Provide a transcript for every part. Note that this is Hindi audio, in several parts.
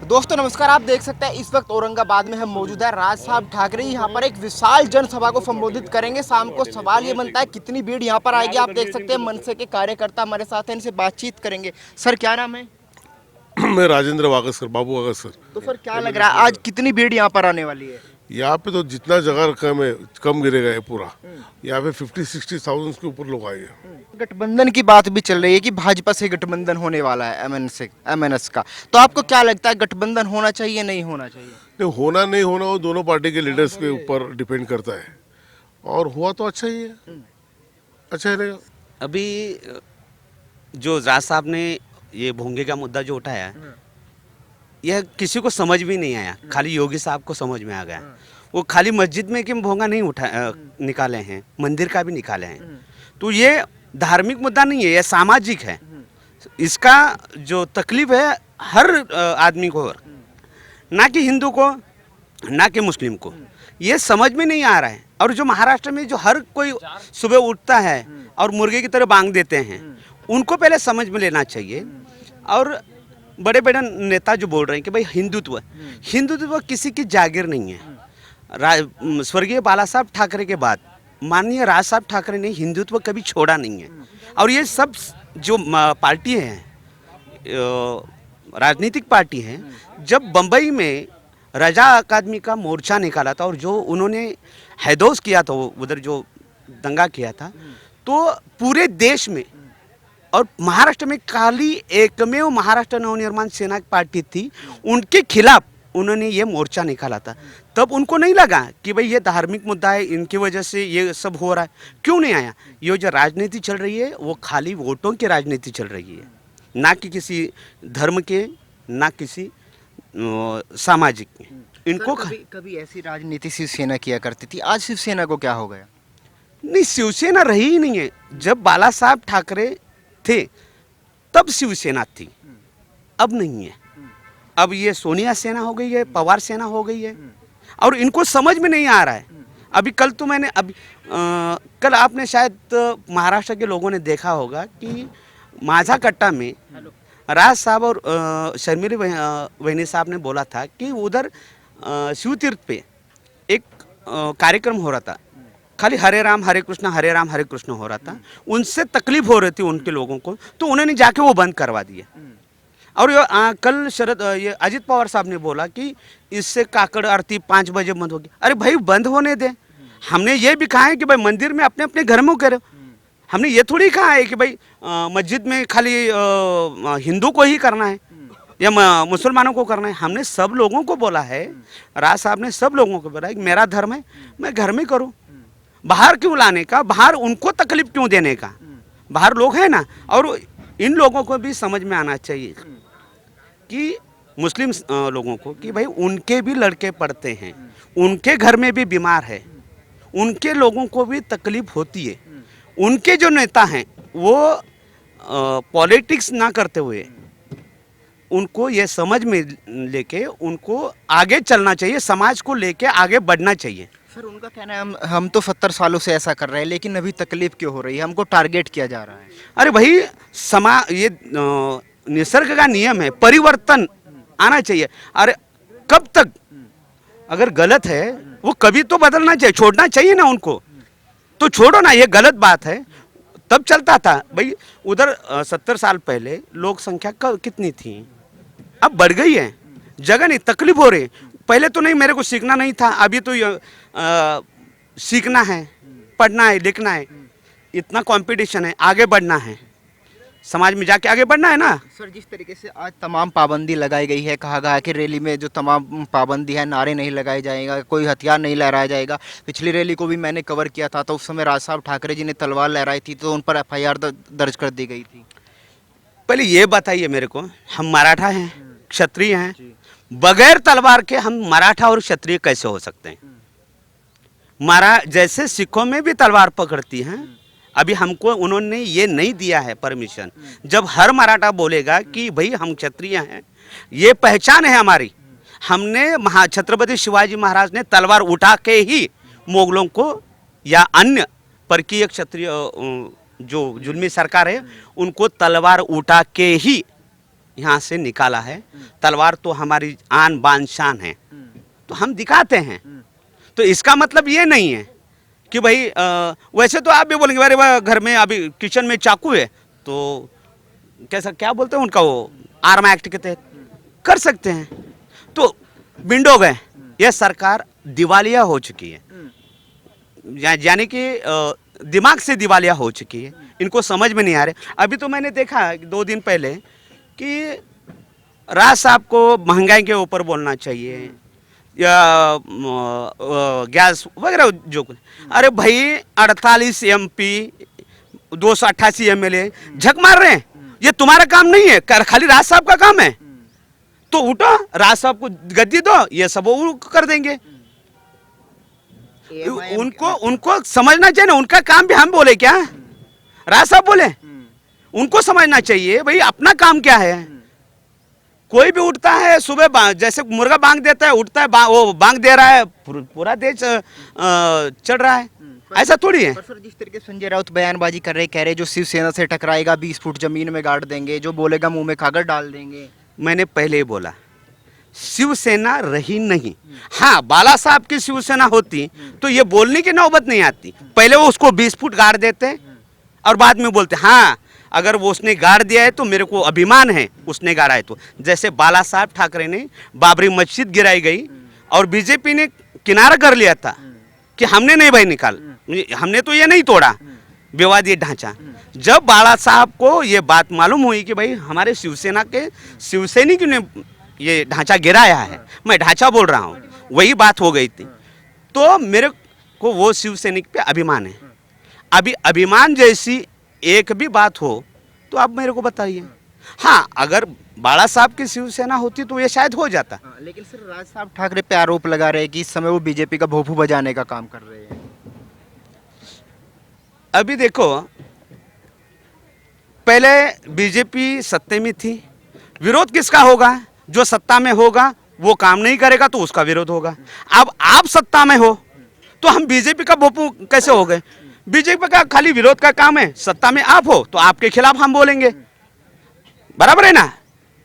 दोस्तों नमस्कार। आप देख सकते हैं इस वक्त औरंगाबाद में हम मौजूद है। राज साहब ठाकरे यहाँ पर एक विशाल जनसभा को संबोधित करेंगे। शाम को सवाल ये बनता है कितनी भीड़ यहाँ पर आएगी। आप देख सकते हैं मनसे के कार्यकर्ता हमारे साथ हैं, इनसे बातचीत करेंगे। सर क्या नाम है? मैं राजेंद्र वागस्कर, बाबू वागस्कर। तो सर क्या लग रहा है आज कितनी भीड़ यहाँ पर आने वाली है? यहाँ पे तो जितना जगह कम है कम गिरेगा ये पूरा। यहाँ पे 50-60,000 के ऊपर लोग आएंगे। गठबंधन की बात भी चल रही है कि भाजपा से गठबंधन होने वाला है एमएनएस का। तो आपको क्या लगता है गठबंधन होना चाहिए नहीं होना चाहिए? नहीं, होना नहीं होना वो दोनों पार्टी के लीडर्स के ऊपर डिपेंड करता है, और हुआ तो अच्छा ही है, अच्छा ही रहेगा। अभी जो राज साहब ने ये भोंगे का मुद्दा जो उठाया यह किसी को समझ भी नहीं आया, खाली योगी साहब को समझ में आ गया। वो खाली मस्जिद में कि भोंगा नहीं निकाले हैं, मंदिर का भी निकाले हैं। तो ये धार्मिक मुद्दा नहीं है, यह सामाजिक है। इसका जो तकलीफ है हर आदमी को, ना कि हिंदू को ना कि मुस्लिम को, ये समझ में नहीं आ रहा है। और जो महाराष्ट्र में जो हर कोई सुबह उठता है और मुर्गे की तरह बांग देते हैं, उनको पहले समझ में लेना चाहिए। और बड़े बड़े नेता जो बोल रहे हैं कि भाई हिंदुत्व किसी की जागीर नहीं है। स्वर्गीय बाला साहब ठाकरे के बाद माननीय राज साहब ठाकरे ने हिंदुत्व कभी छोड़ा नहीं है। और ये सब जो पार्टी हैं, राजनीतिक पार्टी हैं, जब बम्बई में रजा अकादमी का मोर्चा निकाला था और जो उन्होंने हैदोस किया था, उधर जो दंगा किया था, तो पूरे देश में और महाराष्ट्र में खाली एकमेव महाराष्ट्र नवनिर्माण सेना की पार्टी थी, उनके खिलाफ उन्होंने ये मोर्चा निकाला था। तब उनको नहीं लगा कि भाई ये धार्मिक मुद्दा है, इनकी वजह से ये सब हो रहा है। क्यों नहीं आया? ये जो राजनीति चल रही है वो खाली वोटों की राजनीति चल रही है, ना कि किसी धर्म के, ना किसी सामाजिक के। इनको कभी ऐसी राजनीति शिवसेना किया करती थी, आज शिवसेना को क्या हो गया? नहीं, शिवसेना रही ही नहीं है। जब बाला साहब ठाकरे थे तब शिवसेना थी, अब नहीं है। अब ये सोनिया सेना हो गई है, पवार सेना हो गई है, और इनको समझ में नहीं आ रहा है। अभी कल तो मैंने कल आपने शायद महाराष्ट्र के लोगों ने देखा होगा कि माझा कट्टा में राज साहब और शर्मिली वहिनी साहब ने बोला था कि उधर शिवतीर्थ पे एक कार्यक्रम हो रहा था, खाली हरे राम हरे कृष्ण हो रहा था। उनसे तकलीफ हो रही थी उनके लोगों को, तो उन्होंने जाके वो बंद करवा दिए। और कल ये अजित पवार साहब ने बोला कि इससे काकड़ आरती 5 बजे बंद होगी। अरे भाई बंद होने दे। हमने ये भी कहा है कि भाई मंदिर में अपने अपने घर में करो। हमने ये थोड़ी कहा है कि भाई मस्जिद में खाली हिंदू को ही करना है या मुसलमानों को करना है। हमने सब लोगों को बोला है, राज साहब ने सब लोगों को बोला है कि मेरा धर्म है, मैं घर में करूँ। बाहर क्यों लाने का, बाहर उनको तकलीफ क्यों देने का? बाहर लोग हैं ना। और इन लोगों को भी समझ में आना चाहिए कि मुस्लिम लोगों को कि भाई उनके भी लड़के पढ़ते हैं, उनके घर में भी बीमार है, उनके लोगों को भी तकलीफ होती है। उनके जो नेता हैं वो पॉलिटिक्स ना करते हुए उनको ये समझ में लेके उनको आगे चलना चाहिए, समाज को लेके आगे बढ़ना चाहिए। सर उनका कहना है हम तो 70 सालों से ऐसा कर रहे हैं, लेकिन अभी तकलीफ क्यों हो रही है, हमको टारगेट किया जा रहा है। अरे भाई ये निसर्ग का नियम है, परिवर्तन आना चाहिए। अरे कब तक? अगर गलत है वो कभी तो बदलना चाहिए, छोड़ना चाहिए ना उनको। तो छोड़ो ना, ये गलत बात है। तब चलता था भाई। उधर 70 साल पहले लोक संख्या कितनी थी, अब बढ़ गई है। जगह नहीं, तकलीफ हो रही। पहले तो नहीं, मेरे को सीखना नहीं था, अभी तो सीखना है, पढ़ना है, लिखना है। इतना कंपटीशन है, आगे बढ़ना है, समाज में जाके आगे बढ़ना है ना। सर जिस तरीके से आज तमाम पाबंदी लगाई गई है, कहा गया है कि रैली में जो तमाम पाबंदी है, नारे नहीं लगाए जाएगा, कोई हथियार नहीं लहराया जाएगा। पिछली रैली को भी मैंने कवर किया था, तो उस समय राज साहब ठाकरे जी ने तलवार लहराई थी, तो उन पर FIR दर्ज कर दी गई थी। पहले ये बताइए मेरे को, हम मराठा हैं, क्षत्रिय हैं, बगैर तलवार के हम मराठा और क्षत्रिय कैसे हो सकते हैं? जैसे सिखों में भी तलवार पकड़ती हैं, अभी हमको उन्होंने ये नहीं दिया है परमिशन। जब हर मराठा बोलेगा कि भाई हम क्षत्रिय हैं, ये पहचान है हमारी, हमने छत्रपति शिवाजी महाराज ने तलवार उठा के ही मुगलों को या अन्य परकीय क्षत्रिय जो जुल्मी सरकार है उनको तलवार उठा के ही यहाँ से निकाला है। तलवार तो हमारी आन बान शान है, तो हम दिखाते हैं। तो इसका मतलब ये नहीं है कि भाई वैसे तो आप भी बोलेंगे अरे वाह घर में अभी किचन में चाकू है तो कैसा क्या बोलते हैं उनका वो आर्म एक्ट के तहत कर सकते हैं। तो बिंडो गए, यह सरकार दिवालिया हो चुकी है, यानी कि दिमाग से दिवालिया हो चुकी है, इनको समझ में नहीं आ रहे। अभी तो मैंने देखा 2 दिन पहले कि राज साहब को महंगाई के ऊपर बोलना चाहिए या गैस वगैरह जो कुछ। अरे भाई 48 MP 288 MLA झक मार रहे हैं, ये तुम्हारा काम नहीं है, खाली राज साहब का काम है। तो उठो, राज साहब को गद्दी दो, ये सब वो कर देंगे। उनको समझना चाहिए ना, उनका काम भी हम बोले क्या, राज साहब बोले? उनको समझना चाहिए भाई अपना काम क्या है। कोई भी उठता है सुबह जैसे मुर्गा बांग देता है, उठता है वो बांग दे रहा है, पूरा देश चल रहा है, ऐसा थोड़ी है। पर सर जिस तरीके से संजय राउत बयानबाजी कर रहे, कह रहे जो शिवसेना से टकराएगा 20 फुट जमीन में गाड़ देंगे, जो बोलेगा मुंह में कागज डाल देंगे। मैंने पहले ही बोला शिवसेना रही नहीं। हाँ, बाला साहब की शिवसेना होती तो ये बोलने की नौबत नहीं आती। पहले वो उसको 20 फुट गाड़ देते और बाद में बोलते हाँ अगर वो उसने गाड़ दिया है तो मेरे को अभिमान है उसने गाड़ा है। तो जैसे बाला साहब ठाकरे ने बाबरी मस्जिद गिराई गई और बीजेपी ने किनारा कर लिया था कि हमने नहीं भाई निकाल, हमने तो ये नहीं तोड़ा विवादित ढांचा। जब बाला साहब को ये बात मालूम हुई कि भाई हमारे शिवसेना के शिवसैनिक ने ये ढांचा गिराया है, मैं ढांचा बोल रहा हूँ, वही बात हो गई थी, तो मेरे को वो शिवसैनिक पे अभिमान है। अभी अभिमान जैसी एक भी बात हो तो आप मेरे को बताइए। हाँ, अगर बाला साहब की शिवसेना होती तो ये शायद हो जाता। लेकिन सर राज साहब ठाकरे पे आरोप लगा रहे हैं कि इस समय वो बीजेपी का भोंपू बजाने का काम कर रहे हैं। अभी देखो, पहले बीजेपी सत्ता में थी, विरोध किसका होगा? जो सत्ता में होगा वो काम नहीं करेगा तो उसका विरोध होगा। अब आप सत्ता में हो तो हम बीजेपी का भोंपू कैसे हो गए? बीजेपी का खाली विरोध का काम है, सत्ता में आप हो तो आपके खिलाफ हम बोलेंगे, बराबर है ना?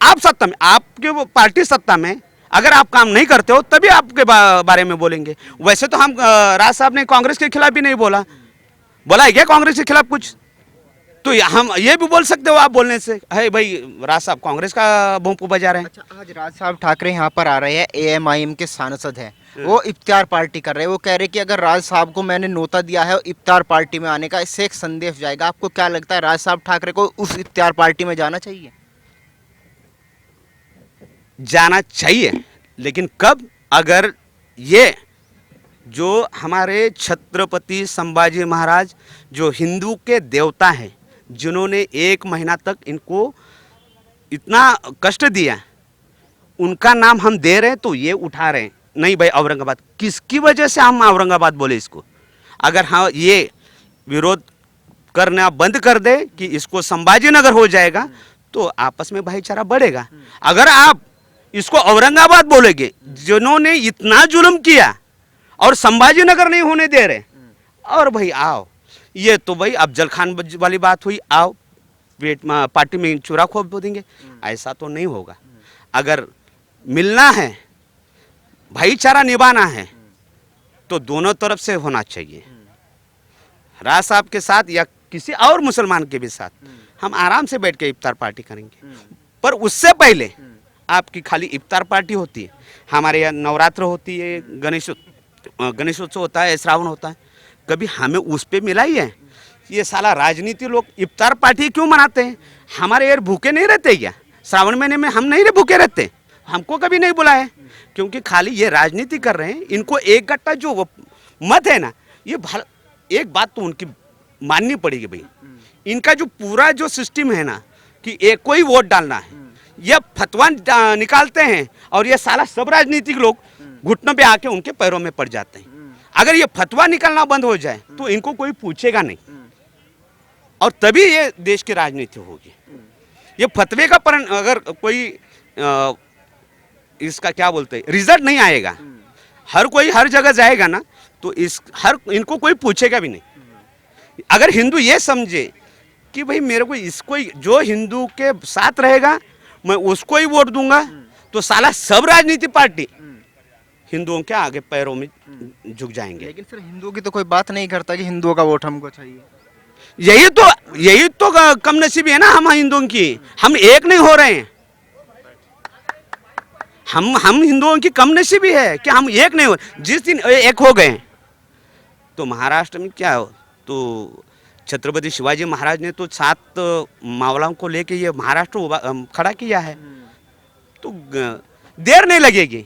आप सत्ता में, आपके वो पार्टी सत्ता में, अगर आप काम नहीं करते हो तभी आपके बारे में बोलेंगे। वैसे तो हम राज साहब ने कांग्रेस के खिलाफ भी नहीं बोला है क्या कांग्रेस के खिलाफ कुछ? तो हम ये भी बोल सकते हो आप बोलने से, है भाई राज साहब कांग्रेस का भोंपू बजा रहे हैं। अच्छा, आज राज साहब ठाकरे यहाँ पर आ रहे हैं, AMIM के सांसद हैं, वो इफ्तार पार्टी कर रहे हैं। वो कह रहे कि अगर राज साहब को मैंने नोता दिया है इफ्तार पार्टी में आने का, इससे एक संदेश जाएगा। आपको क्या लगता है राज साहब ठाकरे को उस इफ्तार पार्टी में जाना चाहिए? जाना चाहिए, लेकिन कब? अगर ये जो हमारे छत्रपति संभाजी महाराज जो हिंदू के देवता हैं, जिन्होंने 1 महीना तक इनको इतना कष्ट दिया, उनका नाम हम दे रहे हैं तो ये उठा रहे हैं। नहीं भाई औरंगाबाद, किसकी वजह से हम औरंगाबाद बोले इसको? अगर हाँ ये विरोध करना बंद कर दे कि इसको संभाजी नगर हो जाएगा तो आपस में भाईचारा बढ़ेगा। अगर आप इसको औरंगाबाद बोलेंगे, जिन्होंने इतना जुल्म किया और संभाजी नगर नहीं होने दे रहे, और भाई आओ, ये तो भाई अफजल खान वाली बात हुई, आओ वेट पार्टी में चूरा खोप देंगे, ऐसा तो नहीं होगा। अगर मिलना है, भाईचारा निभाना है तो दोनों तरफ से होना चाहिए। राज साहब के साथ या किसी और मुसलमान के भी साथ हम आराम से बैठ के इफ्तार पार्टी करेंगे, पर उससे पहले आपकी खाली इफ्तार पार्टी होती है, हमारे यहाँ नवरात्र होती है, गणेशोत्सव होता है, श्रावण होता है, कभी हमें उस पे मिला ही है? ये साला राजनीति लोग इफ्तार पार्टी क्यों मनाते हैं? हमारे यार भूखे नहीं रहते क्या? श्रावण महीने में हम नहीं भूखे रहते, हमको कभी नहीं बुलाए, क्योंकि खाली ये राजनीति कर रहे हैं। इनको एक गट्टा जो मत है ना, ये एक बात तो उनकी माननी पड़ेगी भाई, इनका जो पूरा जो सिस्टम है ना कि एक को ही वोट डालना है, ये फतवा निकालते हैं और ये साला सब राजनीतिक लोग घुटनों पे आके उनके पैरों में पड़ जाते हैं। अगर ये फतवा निकलना बंद हो जाए तो इनको कोई पूछेगा नहीं, और तभी ये देश की राजनीति होगी। ये फतवे का अगर कोई इसका क्या बोलते हैं रिजल्ट नहीं आएगा, हर कोई हर जगह जाएगा ना तो इनको कोई पूछेगा भी नहीं। अगर हिंदू ये समझे कि भाई मेरे को इसको जो हिंदू के साथ रहेगा मैं उसको ही वोट दूंगा, तो साला सब राजनीति पार्टी हिंदुओं के आगे पैरों में झुक जाएंगे। लेकिन सर हिंदुओं की तो कोई बात नहीं करता कि हिंदुओं का वोट हमको चाहिए। यही तो कम नसीबी है ना हम हिंदुओं की, हम एक नहीं हो रहे हैं। हम हिंदुओं की कम नसीबी है कि हम एक नहीं हो, जिस दिन एक हो गए तो महाराष्ट्र में क्या हो, तो छत्रपति शिवाजी महाराज ने तो 7 मावलाओं को लेके ये महाराष्ट्र खड़ा किया है, तो देर नहीं लगेगी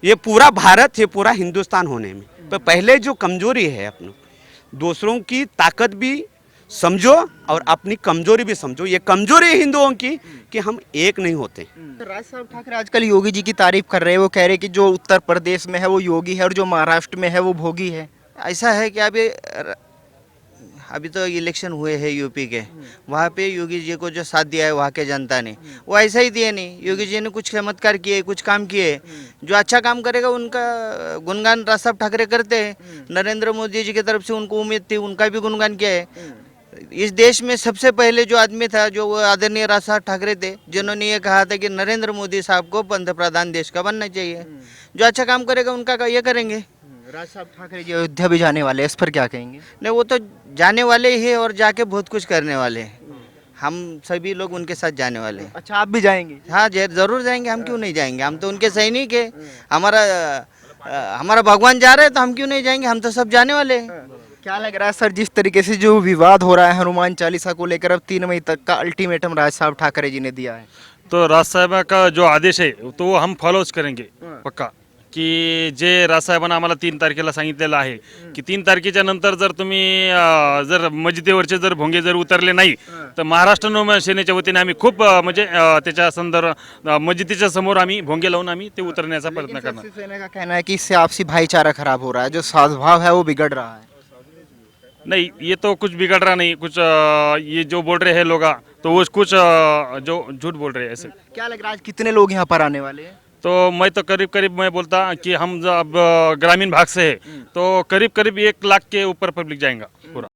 ये पूरा भारत, ये पूरा हिंदुस्तान होने में। पर पहले जो कमजोरी है अपनी, दूसरों की ताकत भी समझो और अपनी कमजोरी भी समझो। ये कमजोरी है हिंदुओं की कि हम एक नहीं होते। राज साहब ठाकरे आजकल योगी जी की तारीफ कर रहे हैं, वो कह रहे हैं कि जो उत्तर प्रदेश में है वो योगी है और जो महाराष्ट्र में है वो भोगी है। ऐसा है कि अभी तो इलेक्शन हुए हैं यूपी के, वहाँ पे योगी जी को जो साथ दिया है वहाँ के जनता ने, वो ऐसा ही दिए नहीं। योगी जी ने कुछ चमत्कार किए, कुछ काम किए, जो अच्छा काम करेगा उनका गुणगान राज साहब ठाकरे करते हैं। नरेंद्र मोदी जी की तरफ से उनको उम्मीद थी, उनका भी गुणगान किया है। इस देश में सबसे पहले जो आदमी था, जो वो आदरणीय राज साहब ठाकरे थे, जिन्होंने ये कहा था कि नरेंद्र मोदी साहब को पंतप्रधान देश का बनना चाहिए। जो अच्छा काम करेगा उनका ये करेंगे। राज साहब ठाकरे जी अयोध्या भी जाने वाले हैं, इस पर क्या कहेंगे? नहीं, वो तो जाने वाले ही है और जाके बहुत कुछ करने वाले हैं। हम सभी लोग उनके साथ जाने वाले हैं। अच्छा, आप भी जाएंगे? हाँ, जरूर जाएंगे, हम क्यों नहीं जाएंगे, हम तो उनके सैनिक है। हमारा भगवान जा रहे हैं तो हम क्यों नहीं जाएंगे, हम तो सब जाने वाले हैं। क्या लग रहा है सर, जिस तरीके से जो विवाद हो रहा है हनुमान चालीसा को लेकर, अब 3 मई तक का अल्टीमेटम राज साहब ठाकरे जी ने दिया है, तो राजसाहेब का जो आदेश आहे तो वो हम फॉलोच करेंगे पक्का, की जे राजसाहेबांना आम्हाला 3 तारखेला सांगितलेलं आहे की 3 तारखेच्या नंतर जर तुम्ही जर मस्जिदीवरचे जर भोंगे जर उतरले नाही तर महाराष्ट्र नवसेनेच्या वतीने आम्ही खूप म्हणजे त्याच्या संदर्भ मस्जिदीच्या समोर आम्ही भोंगे लावून आम्ही ते उतरण्याचा प्रयत्न करणार। शिवसेना का कहना है कि इससे आपसी भाईचारा खराब हो रहा है, जो सद्भाव है वो बिगड़ रहा है। नहीं, ये तो कुछ बिगड़ रहा नहीं, कुछ ये जो बोल रहे हैं लोग तो वो कुछ जो झूठ बोल रहे हैं ऐसे। क्या लग रहा है आज कितने लोग यहाँ पर आने वाले हैं? तो मैं तो करीब मैं बोलता कि हम अब ग्रामीण भाग से है तो करीब 1 लाख के ऊपर पब्लिक जाएगा पूरा।